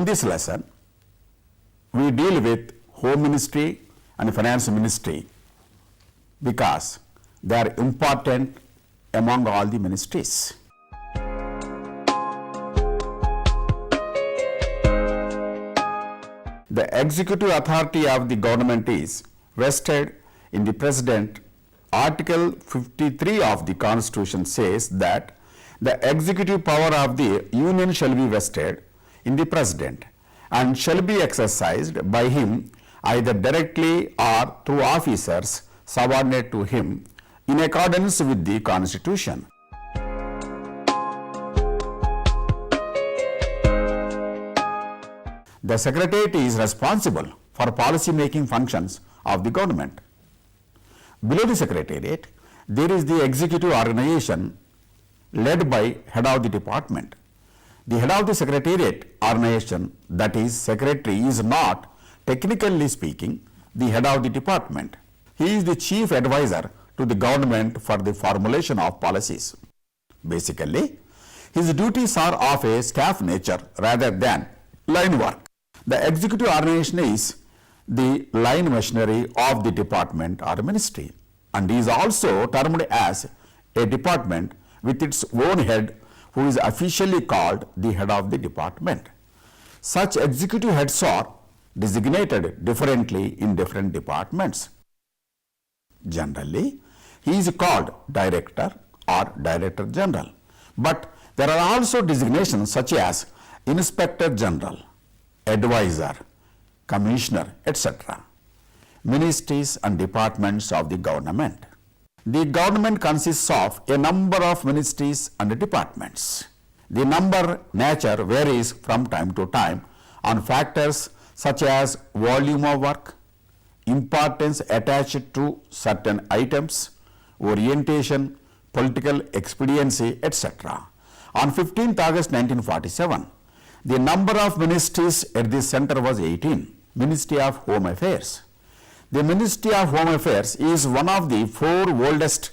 this lesson, we deal with Home Ministry and Finance Ministry because they are important among all the ministries. The executive authority of the government is vested in the President. Article 53 of the Constitution says that the executive power of the Union shall be vested in the President and shall be exercised by him either directly or through officers subordinate to him in accordance with the Constitution. The Secretariat is responsible for policy-making functions of the government. Below the Secretariat, there is the executive organization led by head of the department. The head of the Secretariat organization, that is Secretary, is not, technically speaking, the head of the department. He is the chief advisor to the government for the formulation of policies. Basically, his duties are of a staff nature rather than line work. The executive organization is the line machinery of the department or ministry and is also termed as a department with its own head, who is officially called the head of the department. Such executive heads are designated differently in different departments. Generally, he is called director or director general, but there are also designations such as inspector general, advisor, commissioner, etc. Ministries and departments of the government. The government consists of a number of ministries and departments. The number nature varies from time to time on factors such as volume of work, importance attached to certain items, orientation, political expediency, etc. On 15th August 1947, the number of ministries at the center was 18, Ministry of Home Affairs. The Ministry of Home Affairs is one of the 4 oldest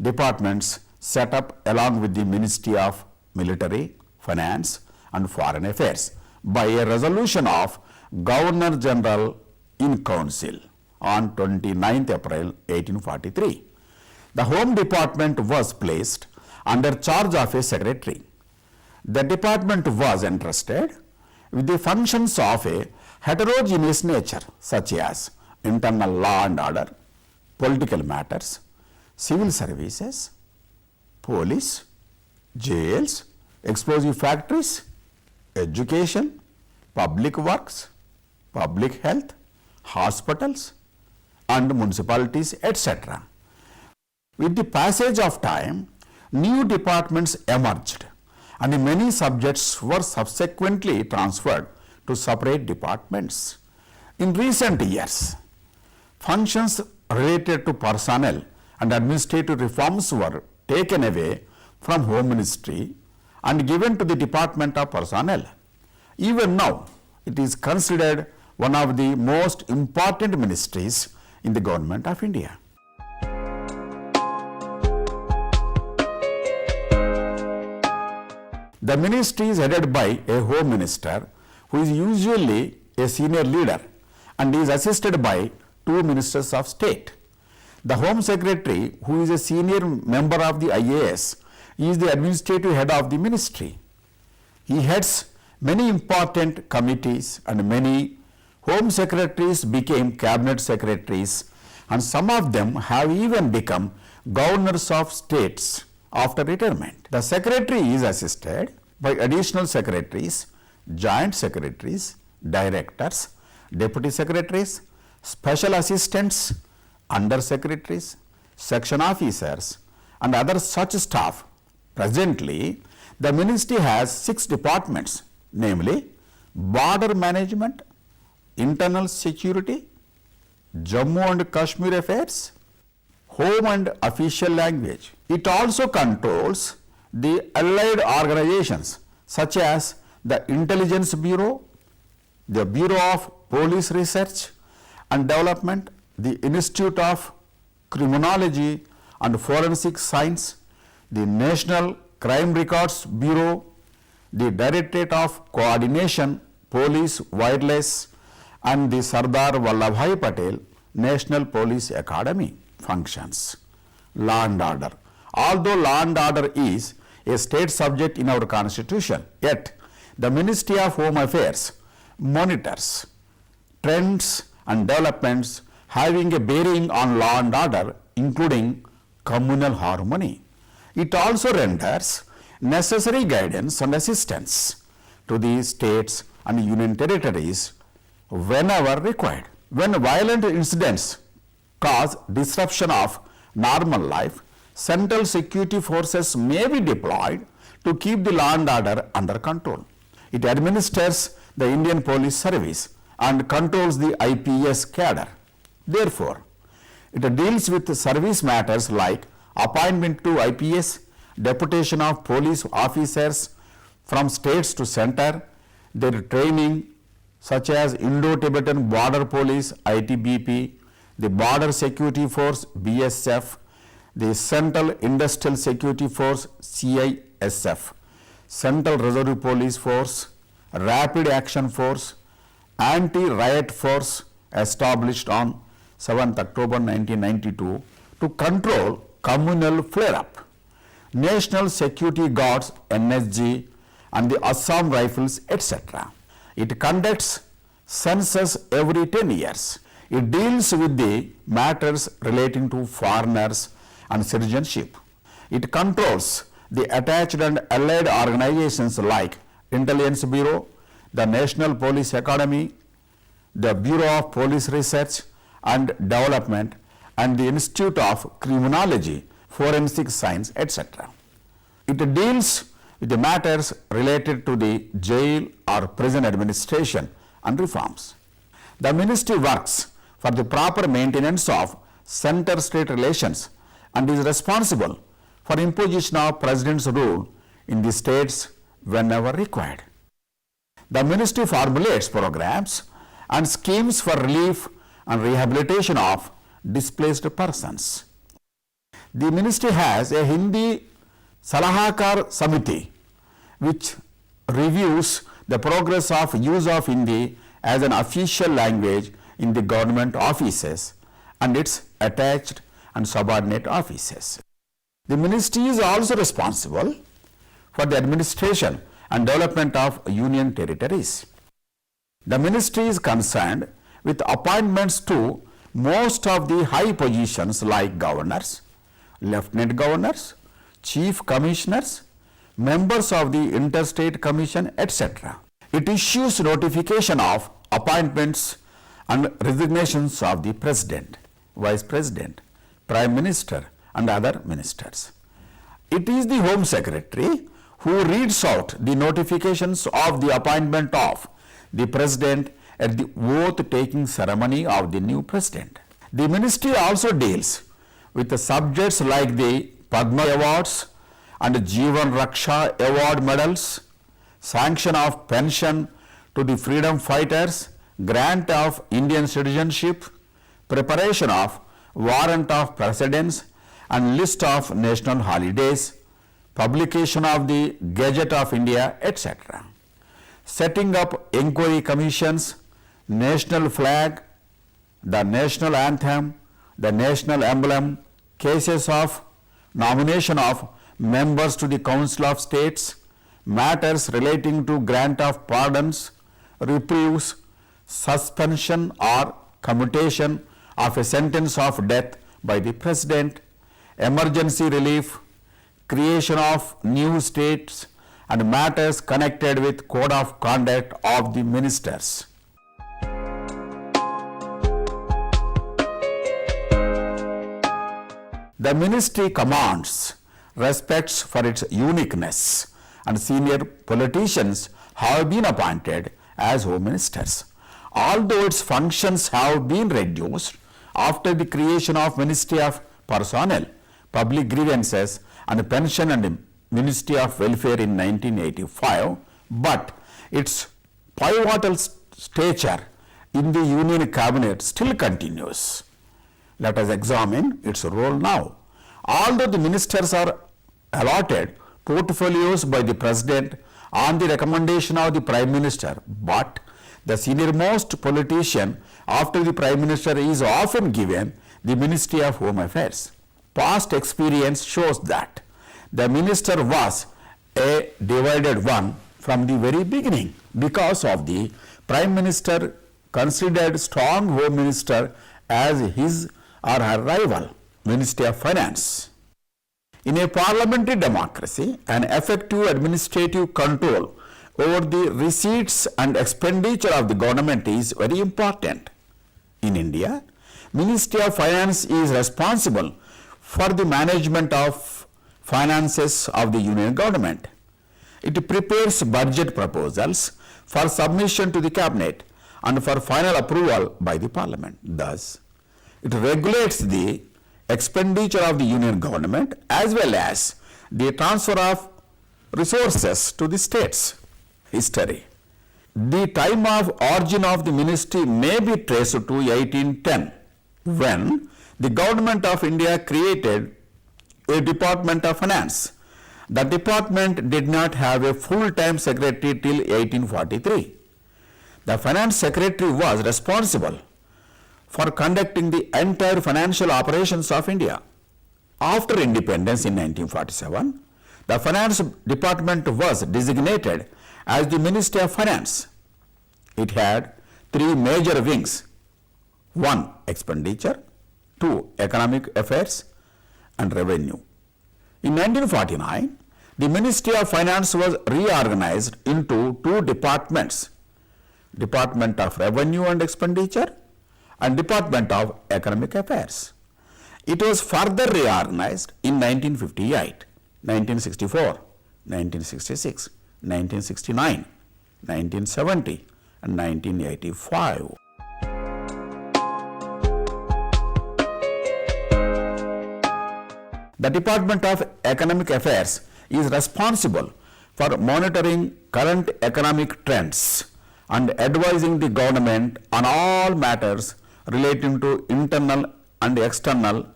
departments set up along with the Ministry of Military, Finance and Foreign Affairs by a resolution of Governor General in Council on 29th April 1843. The Home Department was placed under charge of a secretary. The department was entrusted with the functions of a heterogeneous nature such as internal law and order, political matters, civil services, police, jails, explosive factories, education, public works, public health, hospitals and municipalities, etc. With the passage of time, new departments emerged and many subjects were subsequently transferred to separate departments. In recent years, functions related to personnel and administrative reforms were taken away from Home Ministry and given to the Department of Personnel. Even now, it is considered one of the most important ministries in the Government of India. The ministry is headed by a Home Minister who is usually a senior leader and is assisted by 2 Ministers of State. The Home Secretary, who is a senior member of the IAS, is the administrative head of the ministry. He heads many important committees and many Home Secretaries became Cabinet Secretaries and some of them have even become Governors of States after retirement. The Secretary is assisted by additional secretaries, joint secretaries, directors, deputy secretaries, special assistants, under secretaries, section officers and other such staff. Presently, the ministry has 6 departments, namely Border Management, Internal Security, Jammu and Kashmir Affairs, Home and Official Language. It also controls the allied organizations such as the Intelligence Bureau, the Bureau of Police Research and Development, the Institute of Criminology and Forensic Science, the National Crime Records Bureau, the Directorate of Coordination Police Wireless and the Sardar Vallabhbhai Patel National Police Academy functions. Law and order. Although law and order is a state subject in our constitution, yet the Ministry of Home Affairs monitors trends and developments having a bearing on law and order, including communal harmony. It also renders necessary guidance and assistance to the states and union territories whenever required. When violent incidents cause disruption of normal life, central security forces may be deployed to keep the law and order under control. It administers the Indian Police Service and controls the IPS cadre. Therefore, it deals with service matters like appointment to IPS, deputation of police officers from states to center, their training such as Indo-Tibetan Border Police ITBP, the Border Security Force BSF, the Central Industrial Security Force CISF, Central Reserve Police Force, Rapid Action Force, Anti-Riot Force established on 7th October 1992 to control communal flare-up, National Security Guards NSG and the Assam Rifles, etc. It conducts census every 10 years. It deals with the matters relating to foreigners and citizenship. It controls the attached and allied organizations like Intelligence Bureau, the National Police Academy, the Bureau of Police Research and Development, and the Institute of Criminology, Forensic Science, etc. It deals with the matters related to the jail or prison administration and reforms. The ministry works for the proper maintenance of center-state relations and is responsible for imposition of President's rule in the states whenever required. The ministry formulates programs and schemes for relief and rehabilitation of displaced persons. The ministry has a Hindi Salahakar Samiti which reviews the progress of use of Hindi as an official language in the government offices and its attached and subordinate offices. The ministry is also responsible for the administration and development of union territories. The ministry is concerned with appointments to most of the high positions like governors, lieutenant governors, chief commissioners, members of the interstate commission, etc. It issues notification of appointments and resignations of the president, vice president, prime minister and other ministers. It is the home secretary who reads out the notifications of the appointment of the president at the oath-taking ceremony of the new president. The ministry also deals with the subjects like the Padma Awards and Jeevan Raksha Award medals, sanction of pension to the freedom fighters, grant of Indian citizenship, preparation of warrant of precedence and list of national holidays, publication of the Gazette of India, etc. Setting up inquiry commissions, national flag, the national anthem, the national emblem, cases of nomination of members to the Council of States, matters relating to grant of pardons, reprieves, suspension or commutation of a sentence of death by the President, emergency relief, creation of new states and matters connected with code of conduct of the ministers. The ministry commands respects for its uniqueness and senior politicians have been appointed as home ministers. Although its functions have been reduced after the creation of Ministry of Personnel, Public Grievances and Pension and Ministry of Welfare in 1985, but its pivotal stature in the Union Cabinet still continues. Let us examine its role now. Although the ministers are allotted portfolios by the President on the recommendation of the Prime Minister, but The senior-most politician after the Prime Minister is often given the Ministry of Home Affairs. Past experience shows that the minister was a divided one from the very beginning because of the Prime Minister considered strong Home Minister as his or her rival, Ministry of Finance. In a parliamentary democracy, an effective administrative control over the receipts and expenditure of the government is very important. In India, Ministry of Finance is responsible for the management of finances of the Union government. It prepares budget proposals for submission to the cabinet and for final approval by the parliament. Thus, it regulates the expenditure of the Union government as well as the transfer of resources to the states. History. The time of origin of the ministry may be traced to 1810 when the government of India created a Department of Finance. The department did not have a full-time secretary till 1843. The finance secretary was responsible for conducting the entire financial operations of India. After independence in 1947, the finance department was designated as the Ministry of Finance. It had three major wings: 1. Expenditure, 2. Economic Affairs, and Revenue. In 1949, the Ministry of Finance was reorganized into two departments: Department of Revenue and Expenditure and Department of Economic Affairs. It was further reorganized in 1958, 1964, 1966, 1969, 1970 and 1985. The Department of Economic Affairs is responsible for monitoring current economic trends and advising the government on all matters relating to internal and external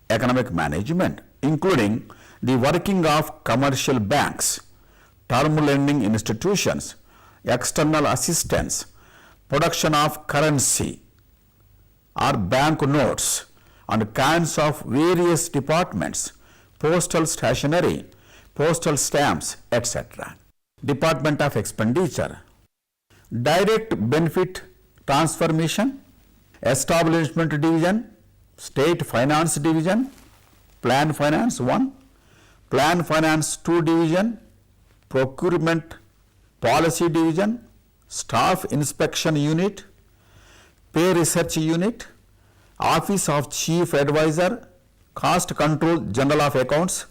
economic management, including the working of commercial banks, term lending institutions, external assistance, production of currency or bank notes and kinds of various departments, postal stationery, postal stamps, etc. Department of Expenditure, Direct Benefit Transformation, Establishment Division, State Finance Division, Plan Finance 1, Plan Finance 2 Division, Procurement Policy Division, Staff Inspection Unit, Pay Research Unit, Office of Chief Advisor, Cost Control General of Accounts,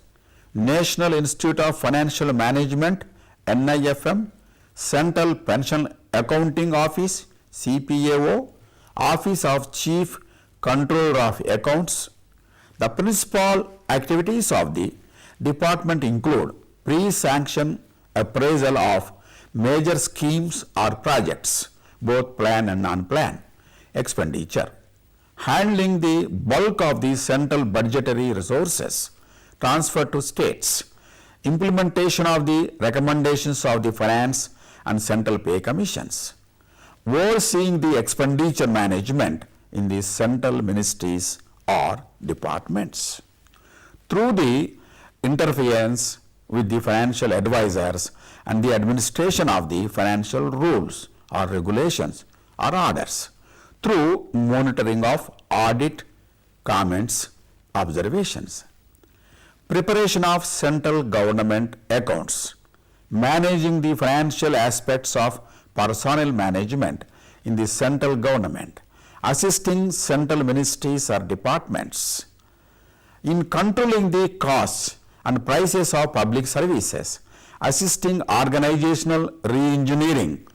National Institute of Financial Management, NIFM, Central Pension Accounting Office, CPAO, Office of Chief Controller of Accounts. The principal activities of the department include pre-sanction appraisal of major schemes or projects, both plan and non-plan, expenditure, handling the bulk of the central budgetary resources transferred to states, implementation of the recommendations of the finance and central pay commissions, overseeing the expenditure management in the central ministries or departments. Through the interference with the financial advisors and the administration of the financial rules or regulations or orders, through monitoring of audit, comments, observations. Preparation of central government accounts, managing the financial aspects of personnel management in the central government, assisting central ministries or departments in controlling the costs and prices of public services, assisting organizational re-engineering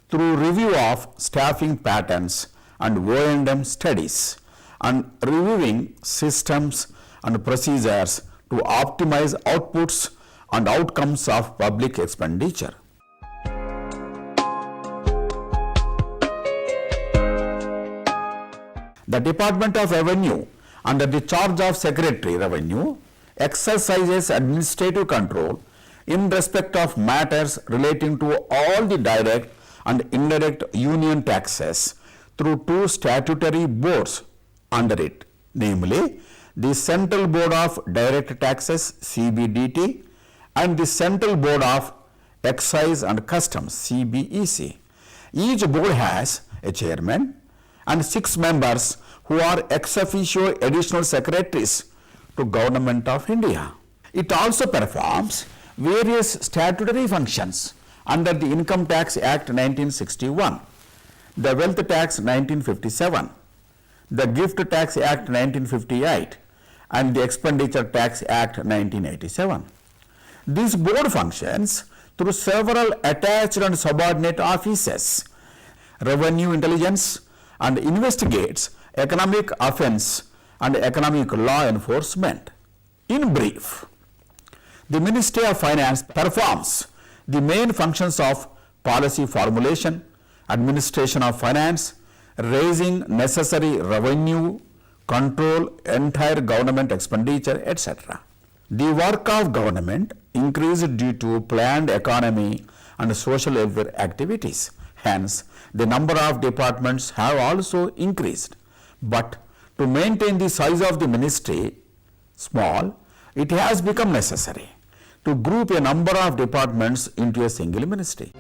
through review of staffing patterns and O&M studies, and reviewing systems and procedures to optimize outputs and outcomes of public expenditure. The Department of Revenue, under the charge of Secretary Revenue, exercises administrative control in respect of matters relating to all the direct and indirect union taxes through two statutory boards under it, namely the Central Board of Direct Taxes CBDT and the Central Board of Excise and Customs CBEC. Each board has a chairman and 6 members who are ex officio additional secretaries to Government of India. It also performs various statutory functions under the Income Tax Act 1961, the Wealth Tax 1957, the Gift Tax Act 1958, and the Expenditure Tax Act 1987. These board functions through several attached and subordinate offices, revenue intelligence, and investigates economic offence and economic law enforcement. In brief, the Ministry of Finance performs the main functions of policy formulation, administration of finance, raising necessary revenue, control entire government expenditure, etc. The work of government increased due to planned economy and social welfare activities. Hence, the number of departments have also increased. But to maintain the size of the ministry small, it has become necessary to group a number of departments into a single ministry.